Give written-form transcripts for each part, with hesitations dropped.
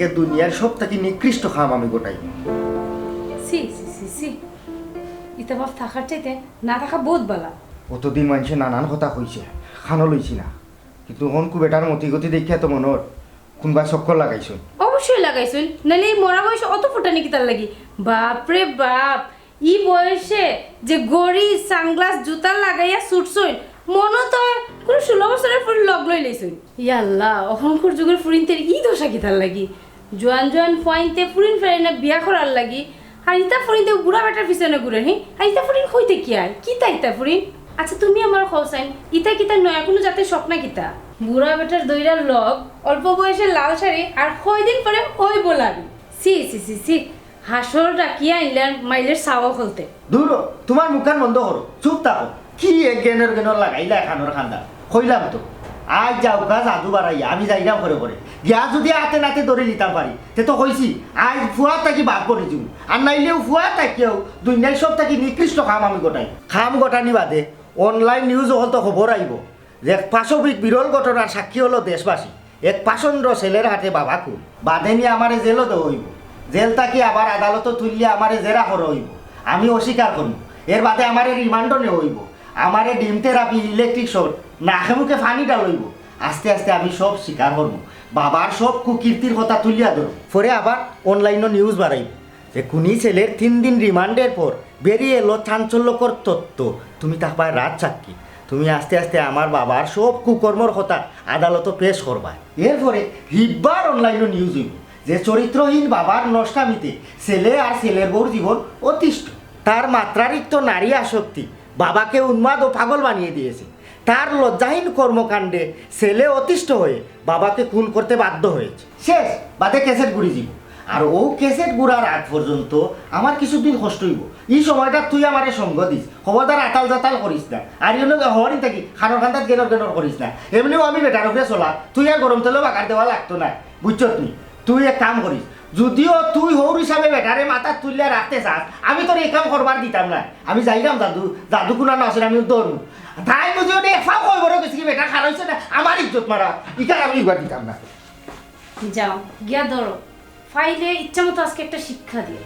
আজকে দুনিয়ার সব থেকে নিকৃষ্ট খাম আমি গোটাই। সি সি সি সি ইতা বাপ থাকার চাইতে না থাকা বহুত বালা। অতদিন মানুষে নানান কথা কইছে, খানো লইছি না, কিন্তু হনকু বেটার মতি গতি দেখিয়া তো মনের কোনবা চক্কর লাগাইছো। অবশ্যই লাগাইছুন, নাহলে এই মরা বয়সে অত ফুটানি কি তার লাগি? বাপরে বাপ, ই বয়সে যে গড়ি সানগ্লাস জুতা লাগাইয়া ছুটছুন, মনে তো কোন 16 বছরের ফুল লগ লই লইছুন। ইয়াল্লাহ, অহংকার যুগের ফুরিনতে ই দশা কি তার লাগি? জোয়ান জোয়ান পয়েন্টে ফুরিন ফেরে না বিয়া করার লাগি, আর ইতা ফুরিনতে বুড়া বেটার পিছনে ঘুরে হি, আর ইতা ফুরিন কইতে কি আয়? কিতা ইতা ফুরিন? আচ্ছা তুমি আমার খোসাইন, ইতা কিতা নয়া কোনো জাতের স্বপ্ন কিতা? বুড়া বেটার দইরার লগ, অল্প বয়সে লাল শাড়ি, আর কয়দিন পরে ওই বলাবি। সি সি সি সি, হাসর ডাকিয়া আইলেন মাইলের সাওয়া খুলতে। দূর হ, তোমার মুখখান বন্ধ করো, চুপ থাকো। কি এক গেনের গেনর লাগাইলা খানোর খান্দা? কইলাম তো আজ যাও গা জাদু বাড়াইয়া, আমি যাইলাম করে করে গিয়া যদি হাতে নাতে ধরে নিতাম পারি, তে তো কইছি আজ ফুয়া থাকি বাদ করে দিম, আর নাইলেও ফুয়া থাকিও দুনিয়ায় সব থাকি নিকৃষ্ট খাম আমি গোটাই। খাম গোটানি বাদে অনলাইন নিউজ হল তো খবর আইব যে পাশবিক বিরল ঘটনার সাক্ষী হলো দেশবাসী। এক পাচন্দ্র ছেলের হাতে বাবা খুন, বাদে নিয়ে আমারে জেলও দেওয়া হইব, জেল থাকি আবার আদালত তুললে আমারে জেরা করা হইব, আমি অস্বীকার করব। এর বাদে আমারে রিমান্ডও নেওয়া হইব, আমারে ডিম থেরাপি, ইলেকট্রিক শট, নাকে মুখে ফানিটা লইব। আস্তে আস্তে আমি সব স্বীকার করবো, বাবার সব কুকীর্তির কথা তুলিয়া ধরব। পরে আবার অনলাইনও নিউজ বাড়াইব যে কুনি ছেলের 3 দিন রিমান্ডের পর বেরিয়ে এলো চাঞ্চল্যকর তথ্য। তুমি তারপর রাত চাক্কি, তুমি আস্তে আস্তে আমার বাবার সব কুকর্মর কথা আদালত পেশ করবা। এরপরে হিব্বার অনলাইনও নিউজ হইব যে চরিত্রহীন বাবার নষ্টামিতে ছেলে আর ছেলের বউর জীবন অতিষ্ঠ। তার মাত্রারিক্ত নারী আসক্তি বাবাকে উন্মাদ ও পাগল বানিয়ে দিয়েছে। তার লজ্জাহীন কর্মকাণ্ডে ছেলে অতিষ্ঠ হয়ে বাবাকে খুন করতে বাধ্য হয়েছে। শেষ বাদে ক্যাসেট গুড়ি দিব, আর ও ক্যাসেট গুড়ার আগ পর্যন্ত আমার কিছুদিন কষ্ট হইব। এই সময়টা তুই আমারে সঙ্গ দিস, খবরদার আতাল জাতাল করিস না, আর ইউনো হওয়ারই থাকি খানোর খান্দাত গেনর গেনর করিস না। এমনিও আমি বেটার উপরে চলা, তুই আর গরম তেলেও বাগার দেওয়া লাগতো না, বুঝছ? তুই এক কাম করিস, যদিও তুই হৌর হিসাবে বেটারে মাথা তুললে রাখতে চাস, আমি তোর এই কাম করবার দিতাম না। আমি যাইলাম দাদু কুনা না আসলে আমি দৌড় তাই বুঝি ওটা এফাও কই বড় বেশি বেটা খারাইছে না, আমার ইজ্জত মারা, ইকার আমি ইবার দিতাম না। যাও গিয়া ধরো ফাইলে ইচ্ছা মতো আজকে একটা শিক্ষা দিয়ে।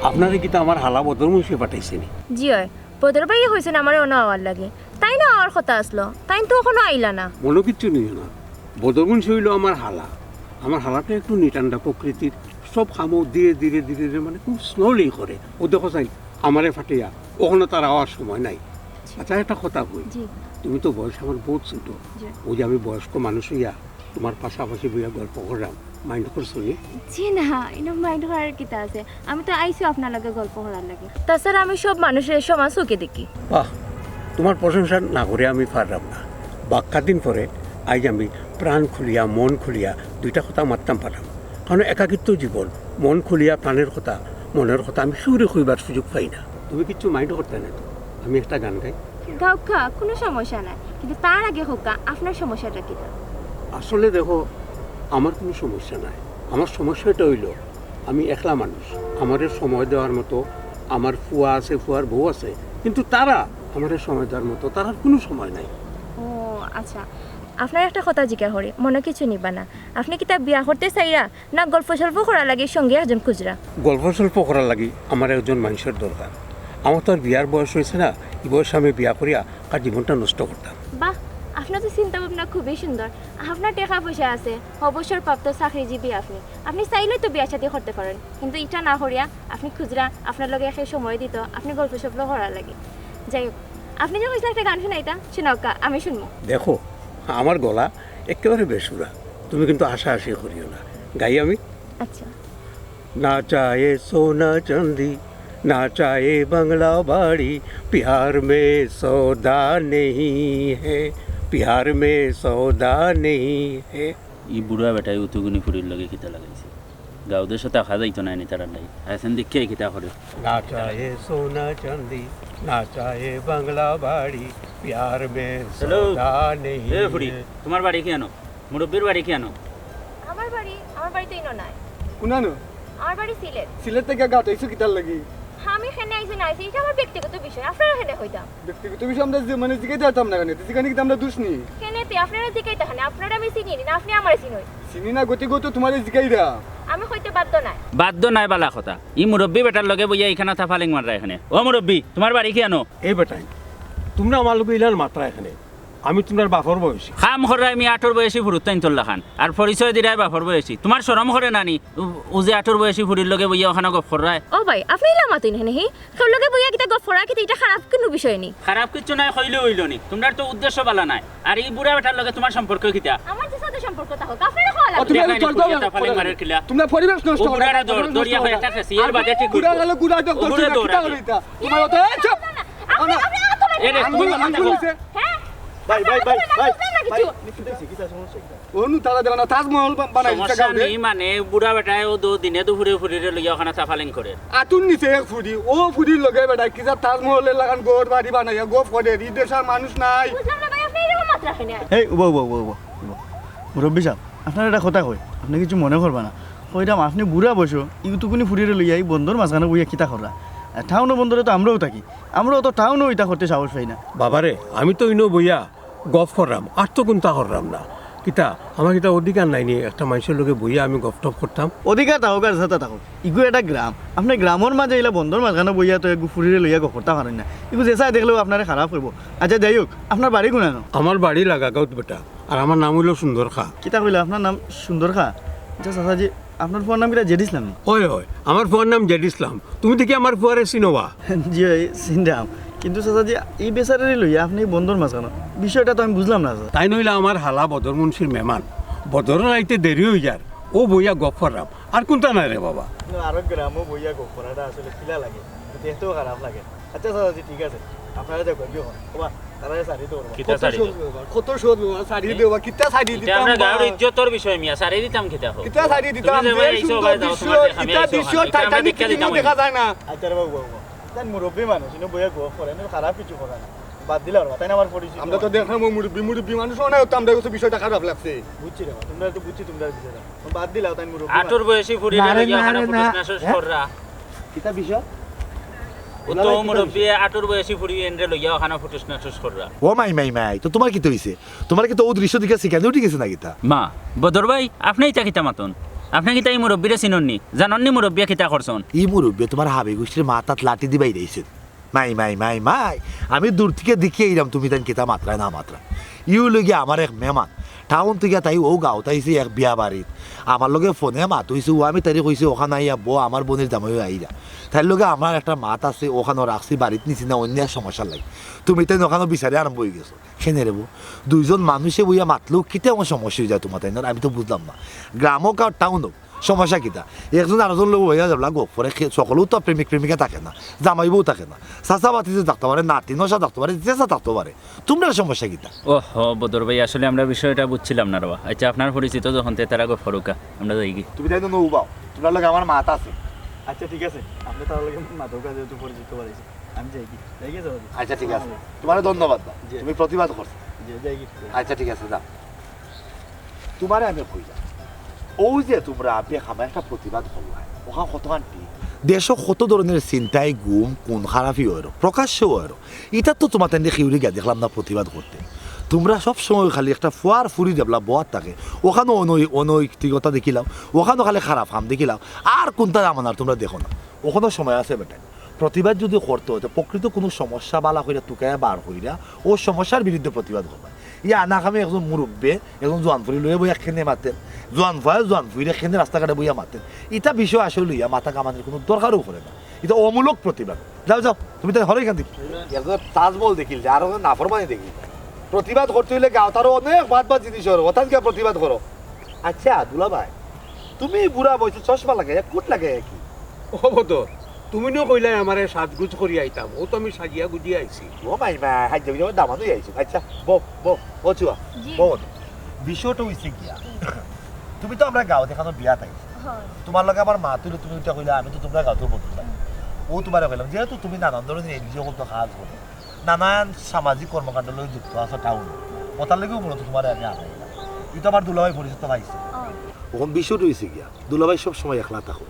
আপনারে কি তো আমার হালা বদর মুছে পাঠাইছেনি? জি হয়, বদর ভাই হয়েছেন আমার অন্য আওয়ার লাগে, তাই না আমার কথা আসলো, তাই তো ওখানে আইলা না। মনে কিচ্ছু নিও না, বদর মুছে হইল আমার হালা। আমার হালাটা একটু নিটান্ডা প্রকৃতির, সব খামো ধীরে ধীরে ধীরে মানে খুব স্লোলি করে। ও দেখো চাই আমারে ফাটিয়া, ওখানে তার আওয়ার সময় নাই। আচ্ছা একটা কথা কই, তুমি তো বয়স আমার বহুত ছোট, ওই যে আমি বয়স্ক মানুষ হইয়া তোমার পাশাপাশি বইয়া গল্প করলাম, মাইন্ড করছো নি? জি না, এটা মাইন্ড করার কিতা আছে, আমি তো আইছি আপনার লাগে গল্প করার লাগে। তাছাড়া আমি সব মানুষের সমান চোখে দেখি। বাহ, তোমার প্রশংসা না করে আমি পারলাম না। বাক্কা দিন পরে আজ আমি প্রাণ খুলিয়া মন খুলিয়া দুইটা কথা মারতাম পারলাম। কারণ একাকিত্ব জীবন, মন খুলিয়া প্রাণের কথা মনের কথা আমি সুরে কইবার সুযোগ পাই না। তুমি কিচ্ছু মাইন্ড করতে না তো? আমি একটা গান গাই। গাউকা, কোনো সমস্যা নাই, কিন্তু তার আগে হোকা আপনার সমস্যাটা কিতা? আসলে দেখো, আমার কোনো সমস্যা নাই। আমার সমস্যাটা হইল আমি একলা মানুষ, আমাদের সময় দেওয়ার মতো আমার ফুয়া আছে, ফুয়ার বউ আছে, কিন্তু তারা আমাদের সময় দেওয়ার মতো তার আর কোনো সময় নাই। ও আচ্ছা, আপনার একটা কথা জিজ্ঞাসা করি, মনে কিছু নিবা না। আপনি কি তা বিয়া করতে চাইরা না গল্প সল্প করা লাগে সঙ্গে একজন খুচরা? গল্প সল্প করার লাগি আমার একজন মানুষের দরকার। আমার তো আর বিয়ার বয়স হয়েছে না, এই বয়সে আমি বিয়া করিয়া আর জীবনটা নষ্ট করতাম। বাহ, আপনার তো চিন্তা ভাবনা খুবই সুন্দর। আপনার টাকা পয়সা আছে, অবসরপ্রাপ্ত চাকরিজীবী, আপনি চাইলে তো বিয়া শাদী করতে পারেন, কিন্তু এটা না করিয়া আপনি খুচরা আপনার লগে এসে সময় দিত, আপনি গল্প সল্প করার লাগে। যাই হোক, আপনি যে কইছেন একটা গান শোনাইতা, শোনাওকা, আমি শুনবো। দেখো, আমার গলা একেবারে বেসুরা, তুমি কিন্তু আশা আশি করিও না। গাই আমি। আচ্ছা। না চায়ে সোনা চাঁদি, ना चाहे बंगला बाड़ी, प्यार में सौदा नहीं है, प्यार में सौदा नहीं है। ই বুড়া বেটাই উতুগুনি ফুরির লগে কিতা লাগাইছে, গাউদের সাথে আখা যাইতো না তারা নাই আছেন দেখিয়ে কিতা করে। ना चाहे सोना चांदी, ना चाहे बंगला बाड़ी, प्यार में सौदा नहीं এ ফুরি, তোমার বাড়ি কি আনো? মুরব্বির বাড়ি কি আনো? আমার বাড়ি তো ইনো নাই। কোনানো? আমার বাড়ি সিলেট। সিলেট থেকে গাটাইছো কিতার লাগি? আমি এখানে আইছি না আইছি এটা আমার ব্যক্তিগত বিষয় আপনারা এখানে হইতাম ব্যক্তিগত বিষয় আমরা মানে জিজ্ঞাসা দিতাম না কেন সেখানে কিন্তু আমরা দোষ নেই কেনেতে আপনারা জিগাইতে হানে আপনারা আমি চিনি না আপনি আমার চিনই চিনি না গতিগত তোমার জিজ্ঞাই দা আমি হইতে বাধ্য নাই বাধ্য নাই বালা কথা ই মুরব্বী বেটার লগে বইয়া এখানে থাফালিং মাররা এখানে ও মুরব্বী তোমার বাড়ি কি আনো এই বেটাই তোমরা আমার লোক ইলার মাত্রা এখানে আমি তোমার বাপর বয়সী খাম খরে আমি 8 বয়সী ফুরুত তাইন তোল্লা খান আর পরিচয় দিরাই বাপর বয়সী তোমার শরম করে নানি উজে 8 বয়সী ফুরির লগে বইয়া ওখানে গপ ফরায় ও ভাই আপনি ইলা মাতুই না হে তোর লগে বইয়া কিতা গপ ফরা কিতা এটা খারাপ কোনো বিষয় নি খারাপ কিছু নাই হইলে হইল নি তোমার তো উদ্দেশ্য বালা নাই আর এই বুড়া বেটার লগে তোমার সম্পর্ক কিতা আমার যে সাথে সম্পর্ক তা হোক আপনারা খাওয়া ও, লাগবে তুমি দেখাই নি চল দাও, ফুরিয়া থাফালিং মারের কিলা তোমরা পরিবেশ নষ্ট ও বুড়ারা দরিয়া হয়ে থাকেছি এর বাদে ঠিক গুড়া গেল গুড়া তো ও বুড়া দৌড়াবে। তোমার তো এই চুপ আপনি আপনি এ রে তুমি আঙ্গুল কথা কও। হইছে হ্যাঁ ভাই ভাই ভাই ভাই কিছু কিতা সমস্যা কিতা? অনু তারা দেবা না তাজমহল বানাই দিতে সমস্যা গাবে নেই মানে বুড়া বেটায় ও দিনে দুপুরে ফুরিরে লইয়া ওখানে থাফালিং করে আতুন নিছে এক ফুডি ও ফুডির লগে বেটা কিসা তাজমহলের লাগান গোর বাড়ি বানাইয়া গোপ করে এই দেশের মানুষ নাই বুঝলাম না ভাই আপনি এরকম মাত্রা এখানে এই উবা উবা উবা উবা উবা মুরব্বী সাহেব আপনার এটা কথা কই আপনি কিছু মনে করবা না কইরাম আপনি বুড়া বসো ইউটুকুনি ফুরিয়ে লইয়া এই বন্ধুর মাঝখানে বইয়া কিতা করা টাউনও বন্ধুরে তো আমরাও থাকি আমরাও তো টাউনও ইটা করতে সাহস পাই না বাবারে আমি তো ইনো বইয়া গপ করলাম আর তো কোনটা করলাম না কিতা আমার কিতা অধিকার নাই নি একটা মানুষের লগে বইয়া আমি গপ টপ করতাম অধিকার থাকুক আর সাথে থাকুক ইগু এটা গ্রাম আপনি গ্রামের মাঝে এলা বন্ধুর মাঝখানে বইয়া তো একটু ফুরিয়ে লইয়া করতে পারেন না ইগু যেসা দেখলেও আপনারা খারাপ করবো আচ্ছা যাই হোক আপনার বাড়ি গুণানো আমার বাড়ি লাগা গাঁত বেটা আর আমার নাম হইল সুন্দর খা কিতা কইলে আপনার নাম সুন্দর খা আচ্ছা চাচাজি আপনার ফোন নাম কিটা জেডিসলাম হয় হয় আমার ফুয়ার নাম জেড ইসলাম তুমি দেখি আমার ফুয়ারে চিনোবা জি ওই চিন্তাম কিন্তু চাচাজি এই বেচারে লইয়া আপনি বন্ধুর মাঝখানে বিষয়টা তো আমি বুঝলাম না তাই নইলে আমার হালা বদর মুন্সির মেহমান বদরের আইতে দেরি হয়ে যার ও বইয়া গপ করলাম আর কোনটা নাই রে বাবা আরো গ্রামও বইয়া গো করাটা আসলে খিলা লাগে দেখতেও খারাপ লাগে আচ্ছা চাচাজি ঠিক আছে আপনারা দেখো কি হন বাবা তারা সারি তো কিতা সারি কত শোধ সারি দেবা কিতা সারি এটা দিতাম আমরা গাড়ির ইজ্জতর বিষয় মিয়া সারি দিতাম কিতা কও কিতা সারি দিতাম তুমি যে ভাই আইছো ভাই দাও তোমার দেখা আমি কিতা আইছো দৃশ্য এটা আমরা টাইটানিক দেখা দিতাম দেখা যায় না আচ্ছা রে বাবু বাবু তাই মুরব্বী মানুষ ইনো বইয়া গো করে না খারাপ কিছু করে না বাদ দিলে আর তাই না আমার পরিচিত আমরা তো দেখলাম মুরব্বী মানুষ অনেক তো আমরা কিছু বিষয়টা খারাপ লাগছে বুঝছি রে তোমরা তো বুঝছি তোমরা বিষয়টা বাদ দিলাও তাই মুরব্বী 8 বয়সী ফুরিরে না রে, লইয়া না ওখানে রে, ফুটুস না। নাশস কররা কিতা বিষয়? ও তো মুরব্বী 8 বয়সী ফুরি এন্ডে লইয়া ওখানে ফুটুস নাশস কররা ও মাই মাই মাই তো তোমার কি তো হইছে তোমার কি তো ও দৃশ্য দিকে শিখানো উঠে গেছে নাকি তা মা বদর ভাই আপনি ইতা কিতা মাতন আপনি কিতা এই মুরব্বীরে চিনননি জানননি মুরব্বিয়া কিতা করছন ই মুরব্বী তোমার হাবি গোষ্ঠীর মাথাত লাঠি দিবাই রয়েছে মাই মাই মাই মাই আমি দূর থেকে দেখিয়ে এলাম তুমি তাই কেতা মাত্রায় না মাত্রা ইউ লগে আমার এক মেহমান টাউন থেকে তাই ও গাঁও তাইছে এক বিয়া বাড়িত আমার লগে ফোনে মাত হইছে ও আমি তারি কইছি ওখানে আইয়া বো আমার বোনের জামাই আইরা তাই লগে আমার একটা মাত আছে ওখানে রাখছি বাড়িত নিছি না অন্য সমস্যা লাগে তুমি তাই ওখানে বিচারে আরম্ভ হয়ে গেছো সেনে রেবো দুইজন মানুষে বইয়া মাতলেও কিতে আমার সমস্যা হয়ে যায় তোমার তাই না আমি তো বুঝলাম না গ্রাম হোক আর টাউন হোক সমস্যা কিতা একজন আরেকজন লোক হইয়া যাবলা গোপ করে সকলেও তো প্রেমিক প্রেমিকা থাকে না জামাই বউ থাকে না চাচা বাতিতে থাকতে পারে নাতি নশা থাকতে পারে চেঁচা থাকতে পারে তোমরা সমস্যা কিতা ওহো বদর ভাই আসলে আমরা বিষয়টা বুঝছিলাম না রবা আচ্ছা আপনার পরিচিত যখন তে তারা গো ফরুকা আমরা যাই কি তুমি তাই তো নৌবাও তোমার লগে আমার মাত আছে আচ্ছা ঠিক আছে আপনি তার লগে মাদক কাজে তো পরিচিত বাড়াইছে আমি যাই কি যাই গেছে আচ্ছা ঠিক আছে তোমার ধন্যবাদ দাও তুমি প্রতিবাদ করছো যাই কি আচ্ছা ঠিক আছে যাও তোমারে আমি কই যা ও যে তোমরা বেখামা একটা প্রতিবাদ করলো ওখানে কত আনটি দেশ কত ধরনের চিন্তায় গুম কোন খারাপই হয় প্রকাশ্যে হয় এটা তো তোমার তেন শিউরি গিয়া দেখলাম না প্রতিবাদ করতে তোমরা সব সময় খালি একটা ফুয়ার ফুরি দেবলা বয়ার থাকে ওখানেও অনৈতিকতা দেখিলাম ওখানেও খালি খারাপ হাম দেখিলাম আর কোনটা আমানার তোমরা দেখো না ওখানেও সময় আছে বেটা প্রতিবাদ যদি করতে হতো প্রকৃত কোনো সমস্যা বালা কইরা টুকায় বার কইরা ও সমস্যার বিরুদ্ধে প্রতিবাদ করবা ইয়া আনাকামে একজন মুরব্বে একজন জোয়ান ফুরি লইয়া বইয়া খেনে মাতেন জোয়ান ফুইরে খেনে রাস্তাঘাটে বইয়া মাতেন এটা বিষয় আসলে লইয়া মাথা কামানোর কোনো দরকারও পড়ে না এটা অমূলক প্রতিবাদ যাও যাও তুমি তাই হরে এখান থেকে একজন তাজমহল দেখিল আর নাফরমানি দেখিল প্রতিবাদ করতে হইলে গাঁও তারও অনেক বাদ জিনিস হলো হঠাৎ গিয়া প্রতিবাদ করো আচ্ছা দুলা ভাই তুমি বুড়া বয়সে চশমা লাগে কুট লাগে কি ও বদর তুমি নো কইলাই আমারে সাজগুজ করি আইতাম ও তো আমি সাজিয়া গুজিয়া আইছি ও মাই মা হাজ যাবি দামানো আইছো আচ্ছা বো চুয়া বো বিষয়টা হইছে গিয়া তুমি তো আমরা গাঁও দেখানো বিয়া তাই তোমার লগে আমার মা তুই তুমি ওইটা কইলা আমি তো তোমরা গাঁও বন্ধু না ও তোমার কইলাম যেহেতু তুমি নানান ধরনের এনজিও করতে কাজ করো নানান সামাজিক কর্মকাণ্ড লই যুক্ত আছো টাউন ওটার লেগেও মূলত তোমার আমি আনাই না এটা আমার দুলাভাই পরিচিত পাইছে ওখান বিষয়টা হইছে গিয়া দুলাভাই সব সময় একলা থাকো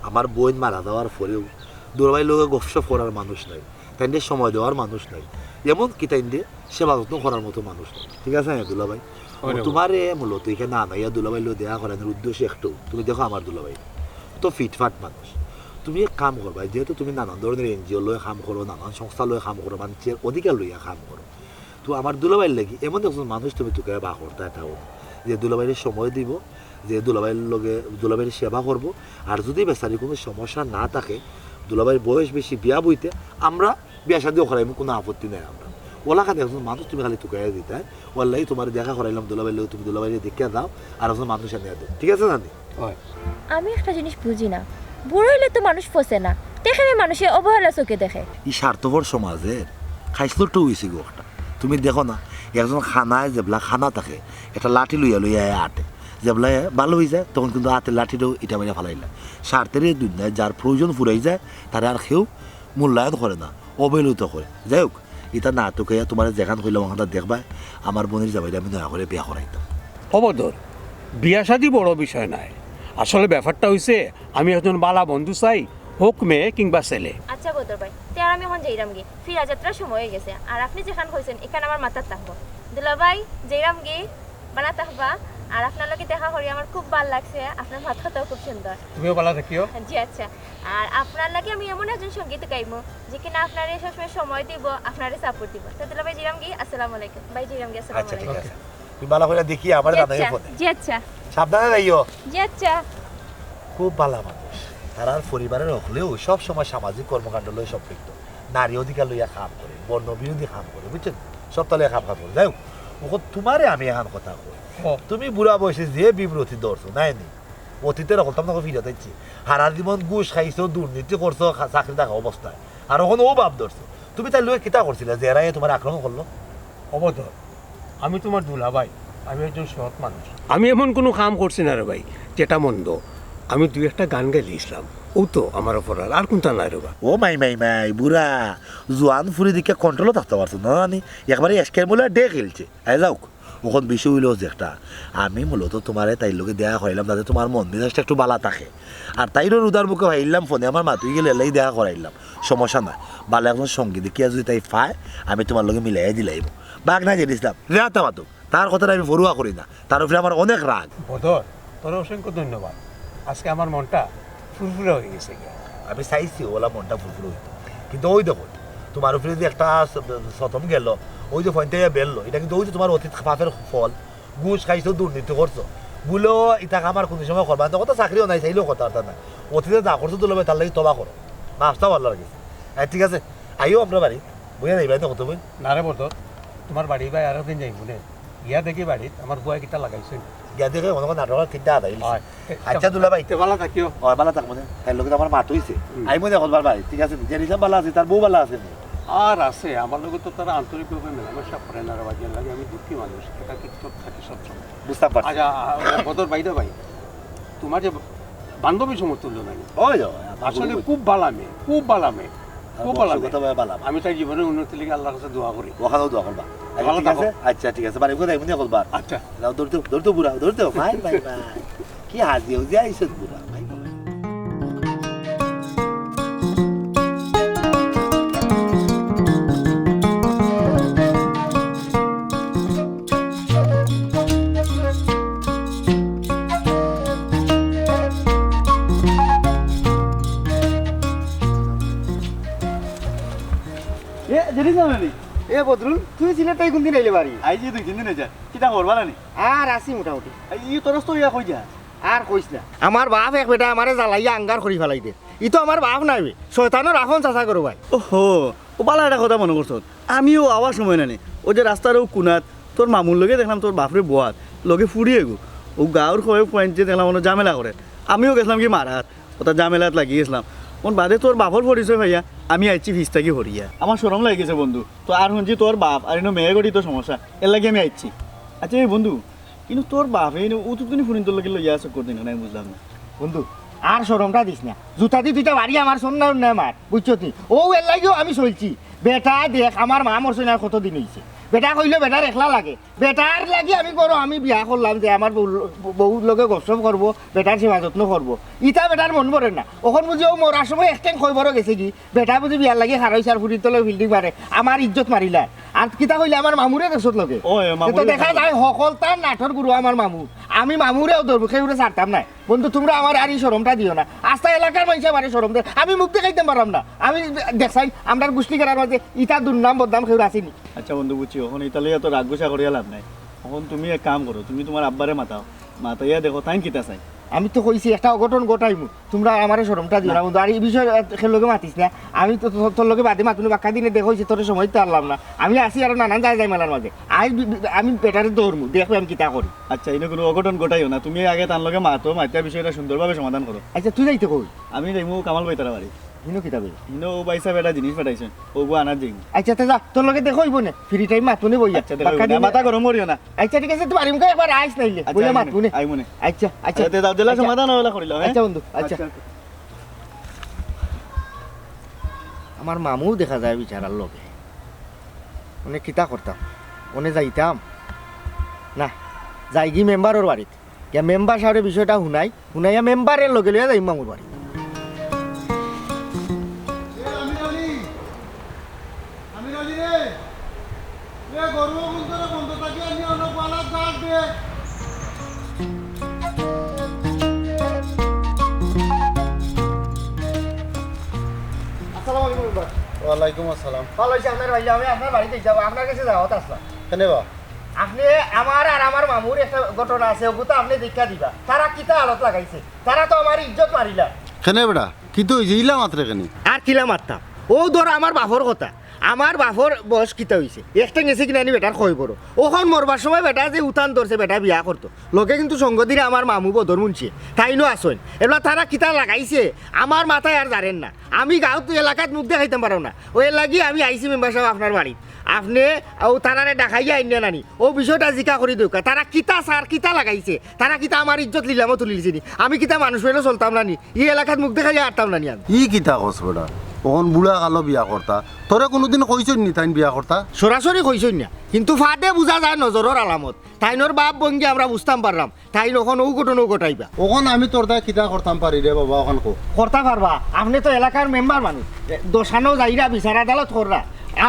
আমার বোন মারা যাওয়ার পরেও দুলাভাই লোকে গপসপ করার মানুষ নাই, তাইলে সময় দেওয়ার মানুষ নাই, এমনকি তাইলে সেবা যত্ন করার মতো মানুষ নাই। ঠিক আছে না দুলাভাই? তোমার মূলত এখানে আনাইয়া দুলাভাই লো দেয়া করানোর উদ্দেশ্য একটু, তুমি দেখো আমার দুলাভাই তো ফিটফাট মানুষ, তুমি এক কাম করবা, যেহেতু তুমি নানান ধরনের এনজিও লয়ে কাম করো, নানান সংস্থা লয়ে কাম করো, মানুষের অধিকার লইয়া কাম করো, তো আমার দুলাভাইয়ের লাগি এমন একজন মানুষ তুমি তোকে বা করতে এটাও যে দুলাভাইয়ের সময় দিব, যে দুলাভাইয়ের লগে দুলাভাইয়ের সেবা করবো। আর যদি বেচারি কোনো সমস্যা না থাকে, দুলাভাইয়ের বয়স বেশি, বিয়া বইতে আমরা বিয়া শাদিও করাইম, কোনো আপত্তি নেই। আমরা ওলা খালি একজন মানুষ তুমি খালি টুকাইয়া দিতে, ওলাই তোমার দেখা করাইলাম দুলাভাইয়ের লগে, তুমি দুলাভাইয়ের দেখে দাও আর একজন মানুষ আনিয়া দাও। ঠিক আছে না? আমি একটা জিনিস বুঝি না, বুড়ো হইলে তো মানুষ ফসে না, দেখে মানুষে অবহেলা চোখে দেখে। এই স্বার্থপর সমাজের খাইসলটো হয়েছে গো একটা। তুমি দেখো না, একজন খানায় যেবলা খানা থাকে, একটা লাঠি লইয়া লইয়া আটে, যেবলা ভালো হয়ে যায় তখন কিন্তু হাতের লাঠিটাও এটা মেরে ফেলাইলা। স্বার্থের এই দুনিয়ায় যার প্রয়োজন ফুরাই যায় তারা আর কেউ মূল্যায়ন করে না, অবহেলিত করে। যাই হোক, এটা না তোকে তোমার যেখান হইলাম ওখানটা দেখবা, আমার বোনের যাবাইলে আমি নয়া করে বিয়া করাইতাম। অবদর বিয়া শাদী বড় বিষয় নাই, আসলে ব্যাপারটা হইছে আমি একজন বালা বন্ধু চাই, হোক মেয়ে কিংবা ছেলে। আচ্ছা বদর ভাই, তে আর আমি এখন যাইরাম গে, ফিরা যাত্রার সময় হয়ে গেছে, আর আপনি যেখান হয়েছেন এখানে আমার মাথার থাকবো। দুলাভাই যাইরাম গে, বানা থাকবা। আর আপনার লগে দেখা করি আমার খুব ভালো লাগছে, আপনার মাথাটাও খুব সুন্দর। তুমিও ভালো থাকিও। জি আচ্ছা। আর আপনার লাগে আমি এমন একজন সঙ্গীত গাইবো যে কিনা আপনার সবসময় সময় দিব, আপনারে সাপোর্ট দিব। তো দুলাভাই যাইরাম গে, আসসালামু আলাইকুম। ভাই যাইরাম গে, আসসালামু আচ্ছা ঠিক আলাইকুম। আছে, তুমি ভালো করে দেখি আমার দাদা ফোনে। জি আচ্ছা। সাবধানে যাইও। জি আচ্ছা। খুব ভালো মানুষ, তারা পরিবারের হলেও সব সময় সামাজিক কর্মকাণ্ড লই সম্পৃক্ত, নারী অধিকার লইয়া কাম করে, বর্ণ বিরোধী কাম করে, বুঝছেন? সব তলে কাম কাজ করে। যাই হোক, তোমারে আমি এখন কথা কই, তুমি বুড়া বয়সে যে বিব্রতি ধরছো নাই নি, অতীতের হল তোমাকে ফিরে দিচ্ছি। হারা জীবন ঘুষ খাইছো, দুর্নীতি করছো, চাকরি থাকা অবস্থায়, আর ওখানে ও ভাব ধরছো। তুমি তাই লইয়া কিতা করছিলে যে এরাই তোমার আক্রমণ করলো? অবদর আমি তোমার দুলাভাই, আমি একজন সৎ মানুষ, আমি এমন কোনো কাম করছি না রে ভাই যেটা মন্দ। আমি দুই একটা গান গাইলে ইসলাম, ও তো আমার অপরাধ, আর কোনটা নাই রে ভাই। ও মাই মাই মাই বুড়া জোয়ান ফুরি দিকে কন্ট্রোলও থাকতে পারছো না, নি একবারে এসকের মূলে ডে খেলছে। আই যাওক, ওখন বিষয় হইল যে একটা আমি মূলত তোমারে তাইর লোকে দেয়া করাইলাম যাতে তোমার মন মেজাজটা একটু বালা থাকে। আর তাইরও রুদার মুখে ভাইলাম ফোনে, আমার মাতুই গেলে এলাই দেয়া করাইলাম, সমস্যা নাই। ভালো একজন সঙ্গী দেখিয়া যদি তাই পায় আমি তোমার লোকে মিলাই দিলাইব। বাঘ না জেনিসলাম রেহাতা মাতুক, তার কথাটা আমি বড়ুয়া করি না, তার উপরে আমার অনেক রাগ। বদর তোর অসংখ্য ধন্যবাদ, আজকে আমার মনটা ফুরফুরে হয়ে গেছে। আমি চাইছি ওলা মনটা ফুরফুরে হইতো, কিন্তু ওই দেখো তোমার উপরে যে একটা সতম গেল, ওই যে ফোন থেকে বেরলো, এটা কিন্তু ওই যে তোমার অতীত পাপের ফল। ঘুষ খাইছো, দুর্নীতি করছো, বলো ইটাকে আমার কোনো সময় করবা না, কথা চাকরিও নাই, চাইলেও কথা নাই। অতীতে যা করছো তুলবে তার লাগে তবা করো, মাছটা ভালো লাগিছে। ঠিক আছে, আইও আপনার বাড়ি, বুঝে নেই ভাই তো কত বই না রে বদর, তোমার বাড়ি ভাই আরো দিন যাইব নে, ইয়া দেখি বাড়িত আমার বুয়া কিটা লাগাইছে, গিয়া দেখে অনেক নাটকের কিনতে আদাই। আচ্ছা দুলা ভাই ভালো থাকিও। ভালো থাকবো না, তাই লোক আমার মাত হয়েছে, আই মনে এখন ভাই। ঠিক আছে, যে নিজাম ভালো আছে, তার বউ ভালো আছে। আর আছে আমার লোক তো তারা আন্তরিকভাবে মেলামেশা করে না রে ভাই, লাগে আমি দুঃখী মানুষ, এটা কিন্তু থাকি সবসময়। বুঝতে পারছি। আচ্ছা বদর ভাই ভাই, তোমার যে বান্ধবী সমতুল্য নাই, ওই আসলে খুব ভালো মেয়ে, খুব ভালো মেয়ে, খুব ভালো কথা ভালো। আমি তাই জীবনের উন্নতি লিগে আল্লাহর কাছে দোয়া করি। ওখানেও দোয়া করবা, ঠিক আছে? আচ্ছা ঠিক আছে, বাড়ি কোথায় এমনি করবা? আচ্ছা দৌড়তে দৌড়তে বুড়া দৌড়তে ভাই ভাই ভাই কি হাজি হয়ে আইসত বুড়া ভাই। এ জেনিস না মানে এ বদরুল, তুই সিলেট তাই কোনদিন আইলে বাড়ি? আইজি 2-3 দিন হয়েছে, কিটা করবা না নি? আর আসি মোটামুটি। ই তরস তো ইয়া কই যা আর কইস না, আমার বাপ এক বেটা আমারে জ্বালাইয়া আঙ্গার করি ফেলাই দে। ই তো আমার বাপ নাই, শয়তানের রাখন চাচা করো ভাই। ওহো, ও বালা একটা কথা মনে করছো, আমিও আওয়ার সময় নানি ও যে রাস্তার ও কুনাত তোর মামুর লগে দেখলাম তোর বাপরে বোয়াত লগে ফুরিয়ে গো, ও গাঁর কয়েক পয়েন্ট যে দেখলাম ওরা ঝামেলা করে, আমিও গেছিলাম কি মারাত, ওটা ঝামেলাত লাগিয়ে গেছিলাম। কোন বাদে তোর বাপর পরিচয় ভাইয়া আমি আইছি ভিজ থাকি হরিয়া, আমার সরম লাগে গেছে বন্ধু। তো আর শুনছি তোর বাপ আর এনে মেয়ে গড়ি তো সমস্যা, এর লাগে আমি আইছি। আচ্ছা এই বন্ধু, কিন্তু তোর বাপ এই ও তো তুমি ফুরিন তোর লগে লইয়া আছে করদিন না, বুঝলাম না বন্ধু। আর সরমটা দিস না, জুতা দিয়ে দুইটা বাড়ি আমার সন্ন্যার না মার, বুঝছো তুই? ও এর লাগেও আমি চলছি। বেটা দেখ আমার মা মরছে না কতদিন হয়েছে, বেটা কইলে বেটার একলা লাগে বেটার লাগি আমি করো আমি বিয়া করলাম যে আমার বউ লোকে গপসপ করবো বেটার সেবা যত্ন করবো ইটা বেটার মন পড়ে না ওখন বুঝি ও মরার সময় একটেন খবরও গেছে কি বেটা বুঝি বিয়ার লাগি হারাইছে আর ফুটির তলে বিল্ডিং মারে আমার ইজ্জত মারিলা আর কিতা কইলে আমার মামুরে দেশত লগে ওই মামুরে তো দেখা যায় সকল তার নাটর গুরু আমার মামু আমি মামুরেও ধরবো সেগুলো ছাড়তাম না বন্ধু তোমরা আমার আর এই সরমটা দিও না আস্তা এলাকার মানুষ আমার সরম দেয় আমি মুখ দেখাইতে পারলাম না আমি দেখছাই আমরা গোষ্ঠী করার মাঝে ইটা দুর্নাম বদনাম কেউ আসেনি আচ্ছা বন্ধু বুঝছি এখন ইতালে এত রাগ গুছা করিয়া লাভ নাই এখন তুমি এক কাম করো তুমি তোমার আব্বারে মাতাও মাতাইয়া দেখো তাই কিতা চাই আমি তো কইছি একটা অঘটন ঘটাইমু তোমরা আমার সরমটা দিও না বন্ধু আর এই বিষয়ে লোকে মাতিস না আমি তো তোর লোকে বাদে মাতুনি বাক্কা দিনে দেখছি তোর সময় তো আনলাম না আমি আসি আর নানান যায় মেলার মাঝে আমি বেটারে দৌড়মু দেখো আমি কিতা করি আচ্ছা এনে কোনো অঘটন ঘটাইও না তুমি আগে তার লগে মাতো মাতিয়া বিষয়টা সুন্দরভাবে সমাধান করো আচ্ছা তুই যাইতে কই আমি যাইমু কামাল বাইতারা বাড়ি হিনো কিতাবে হিনো ও বাইসা বেটা জিনিস পাঠাইছেন ও গো আনার যাইমু আচ্ছা তে যা তোর লগে দেখো হইব না ফ্রি টাইম মাতুনি বইয়া আচ্ছা দেখো মাথা গরম করিও না আচ্ছা ঠিক আছে তুমি আরিমকে একবার আইস নাইলে বইয়া মাতুনি আইমুনে আচ্ছা আচ্ছা আচ্ছা তে দাও দিলা সমাধান হলা করিল হ্যাঁ আচ্ছা বন্ধু আচ্ছা আমার মামু দেখা যায় বিচারার লগে অনেক কিতা করতাম অনে যাইতাম না যাই কি মেম্বারের বাড়িতে কে মেম্বার সাহেবের বিষয়টা শুনাইয়া মেম্বারের লগে লইয়া যাই মামুর বাড়ি আসসালামু আলাইকুম মেম্বার ওয়ালাইকুম আসসালাম। ভালো হয়েছে আপনার ভাই আমি আপনার বাড়িতে যাবো আপনার কাছে যাওয়া আসলাম কেন বা আপনি আমার আর আমার মামুর একটা ঘটনা আছে ওগুলো তো আপনি দীক্ষা দিবা তারা কিতা আলত লাগাইছে তারা তো আমার ইজ্জত মারিলা কেন বেটা কিন্তু ইলা মাত্রে কেন আর কিলা মারতাম ও ধর আমার বাপর কথা আমার বাপর বয়স কিতা হয়েছে একটা গেছে কিনা আনি বেটার খই বড় ওখন মরবার সময় বেটা যে উঠান ধরছে বেটা বিয়া করতো লোকে কিন্তু সঙ্গ দিলে আমার মামু বদর মুনছে তাইনো আসেন এবার তারা কিতা লাগাইছে আমার মাথায় আর জানেন না আমি গাঁৱত এলাকাত মুখ দেখাইতে পারো না ওই লাগি আমি আইসি মেম্বার সাহেব আপনার বাড়িত আপনি ও তারারে দেখাইয়া আইন নানি ও বিষয়টা জিকা করে দেউকা তারা কিতা সার কিতা লাগাইছে তারা কিতা আমার ইজ্জত লিলামও তুলিছে নি আমি কিতা মানুষ হইলে চলতাম নানি এই এলাকাত মুখ দেখাইয়া আরতাম নানি আমি ই কিতা কস বেটা ওখন বুড়া কালো বিয়া করতা তোরে কোনোদিন কইছই নি তাইন বিয়া করতা সরাসরি কইছই না কিন্তু ফাটে বুঝা যায় নজরের আলামত তাইনোর বাপ বঙ্গি আমরা বুঝতাম পারলাম তাই ওখন ও ঘটনাও ঘটাইবা ওখন আমি তোর দা কিতা করতাম পারি রে বাবা ওখান কো করতে পারবা আপনি তো এলাকার মেম্বার মানুষ দোষানো যাইরা বিচার আদালত কররা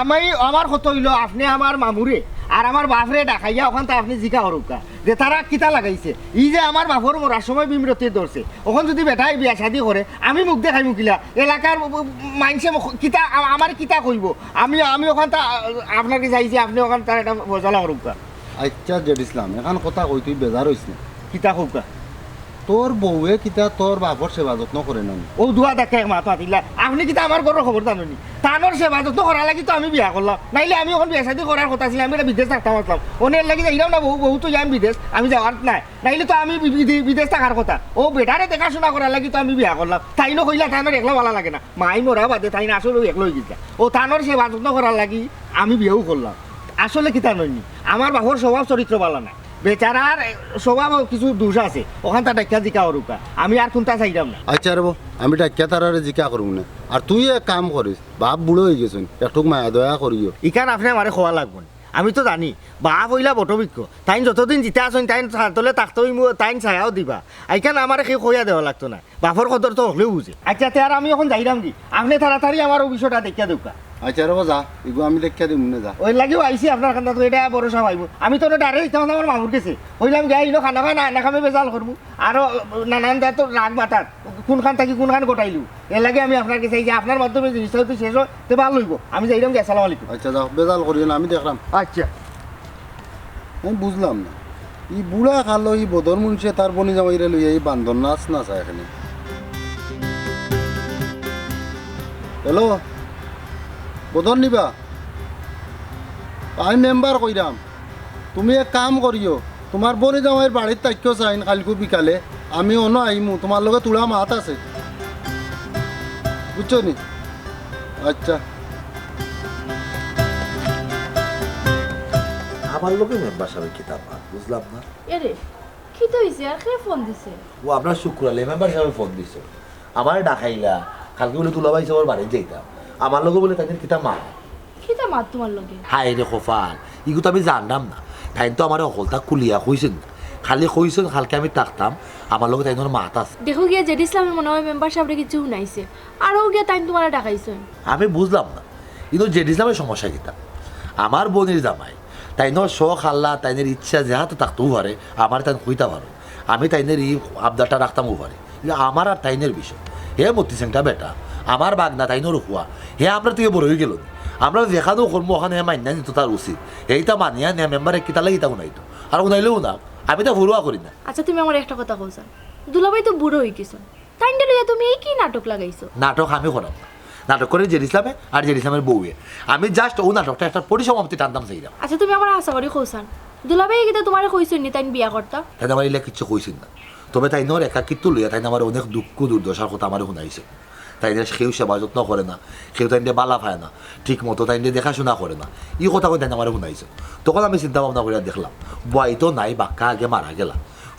আমি আমার কত হইল আপনি আমার মামুরে আর আমার বাপরে ডাকাইয়া ওখান থেকে আপনি জিকা হরুকা যে তারা কিতা লাগাইছে ই যে আমার বাপর মরার সময় বিমরতি ধরছে ওখান যদি বেটাই বিয়া শাদি করে আমি মুখ দেখাই মুখিলা এলাকার মানুষে কিতা আমার কিতা কইব আমি আমি ওখান আপনার কাছে চাইছি আপনি ওখান তার একটা বজলা হরুকা আচ্ছা জেড ইসলাম এখন কথা কই তুই বেজার হইস না কিতা হৌকা তোর বউয়ে কিতা তোর বাপর সেবা যত্ন করে না ও দুয়া দেখে মাথা দিলা আপনি কিতা আমার ঘরের খবর জানি তানোর সেবা যত্ন করা লাগি তো আমি বিয়া করলাম নাইলে আমি ওখানে বিয়া শাদি করার কথা ছিল আমি একটা বিদেশ থাকতাম আসলাম অনেক লাগি যাইলাম না বহু তো যাই বিদেশ আমি যাওয়ার নাই নাইলে তো আমি বিদেশ থাকার কথা ও বেটারে দেখাশোনা করার লাগি তো আমি বিয়া করলাম তাইনো কইলা তানোর একলা ভালো লাগে না মাই মরা বাদে তাই না আসলে একলো হয়ে গেছে ও তানোর সেবা যত্ন করার লাগি আমি বিয়েও করলাম আসলে কিতা নইনি আমার বাপর স্বভাব চরিত্র ভালো না বেচারার স্বভাব কিছু দোষ আছে ওখান তা ডাক্কা জিকা অরুকা আমি আর কোনটা চাইলাম না আচ্ছা রে আমি ডাক্কা তারারে জিকা করুম না আর তুই এক কাম করিস বাপ বুড়ো হয়ে গেছেন একটুক মায়া দয়া করিও ইকান আপনি আমারে খোয়া লাগবো না আমি তো জানি বাপ হইলা বটবিজ্ঞ তাইন যতদিন জিতে আসেন তাইন তলে তাকতই তাইন ছায়াও দিবা এইখান আমার সেই খোয়া দেওয়া লাগতো না বাপর কদর তো হলেও বুঝে আচ্ছা তে আর আমি এখন যাইলাম কি আপনি তাড়াতাড়ি আমার অভিষয়টা দেখিয়া দেউকা আচ্ছা রে যা এগু আমি দেখা দিম না যা ওই লাগিও আইসি আপনার কান্না তো এটা বড় সব আইব আমি তো ডাইরেক্ট তখন আমার মামুর কাছে হইলাম যাই ইনো খানা খাই না খামে বেজাল করবো আরো নানান তো রাগ মাতার কোনখান থাকি কোনখান গোটাইলু এর লাগে আমি আপনার কাছে যে আপনার মাধ্যমে জিনিসটা হয়তো শেষ হয় তো ভালো হইব আমি যাইলাম কি আসসালামু আলাইকুম আচ্ছা যাও বেজাল করিও না আমি দেখলাম আচ্ছা আমি বুঝলাম না ই বুড়া খালো ই বদর মুন্সে তার বনি জামাইরে লইয়া এই বান্ধন নাচ নাচা এখানে হ্যালো বদর নিবা আমি মেম্বার কইরাম তুমি এক কাম করিও তোমার বনি জামাইয়ের বাড়ির তাক্য চাইন কালকু বিকালে আমি অন্য আইমু তোমার লগে তুলা মাত আছে বুঝছো নি আচ্ছা আমার লোকে মেম্বার সাহেব কিতাব বুঝলাম না এরে কি তো হইছে আর কে ফোন দিছে ও আপনার শুক্রালে মেম্বার সাহেব ফোন দিছে আমার ডাকাইলা কালকে বলে তুলা ভাই সবার বাড়ি যাইতাম আমার লোকে বলে তাদের কিতাব মা কিতা মাত তোমার লগে হাই রে খোফাল ইগু তো আমি জানলাম না তাই তো আমার অকলতা কুলিয়া কইছেন না খালি কইছেন কালকে আমি থাকতাম আমার লগে তাই মাত আছে দেখো গিয়া জেড ইসলামের মনে হয় মেম্বার সাহেবরে কিছু শুনাইছে আরও গিয়া তাই তোমার ডাকাইছেন আমি বুঝলাম না কিন্তু জেড ইসলামের সমস্যা কিতা আমার বোনের জামাই তাইনের শখ আল্লাহ তাইনের ইচ্ছা যাহাতে থাকতেও পারে আমার তাই কইতা পারো আমি তাইনের এই আবদারটা রাখতামও পারি কিন্তু আমার আর তাইনের বিষয় হে মতি সিংটা বেটা আমার বাগনা তাইনের হুয়া হে আপনার থেকে বড় হয়ে গেল আমরা যেখানেও কর্ম ওখানে মান্যা নিত তার উচিত এইটা মানিয়া নেয়া মেম্বারে কিতা লাগে তা উনাইতো আর উনাইলেও না আমি তো ভুরুয়া করি না আচ্ছা তুমি আমার একটা কথা কইছান দুলাভাই তো বুড়ো হয়ে গেছেন তাইনটা লইয়া তুমি এই কি নাটক লাগাইছো নাটক আমি করাম না নাটক করে জেড ইসলামে আর জেড ইসলামের বউয়ে আমি জাস্ট ও নাটকটা একটা পরিসমাপ্তি টানতাম চাইলাম আচ্ছা তুমি আমার আশা করি কইছান দুলাভাই কিন্তু তোমার কইছেন নি তাইন বিয়া করতা তাই আমার এলাকা কিচ্ছু কইছেন না তবে তাই নর একাকিত্ব লইয়া তাই আমার অনেক দুঃখ দুর্দশার কথা আমার শুনাইছে তাই কেউ সেবা যত্ন করে না কেউ তাই বালা পায় না ঠিক মতো তাই দেখাশোনা করে না এই কথা তাই আমার শুনাইছে তখন আমি চিন্তা ভাবনা করে দেখলাম বয় তো নাই বাক্কা আগে মারা গেলা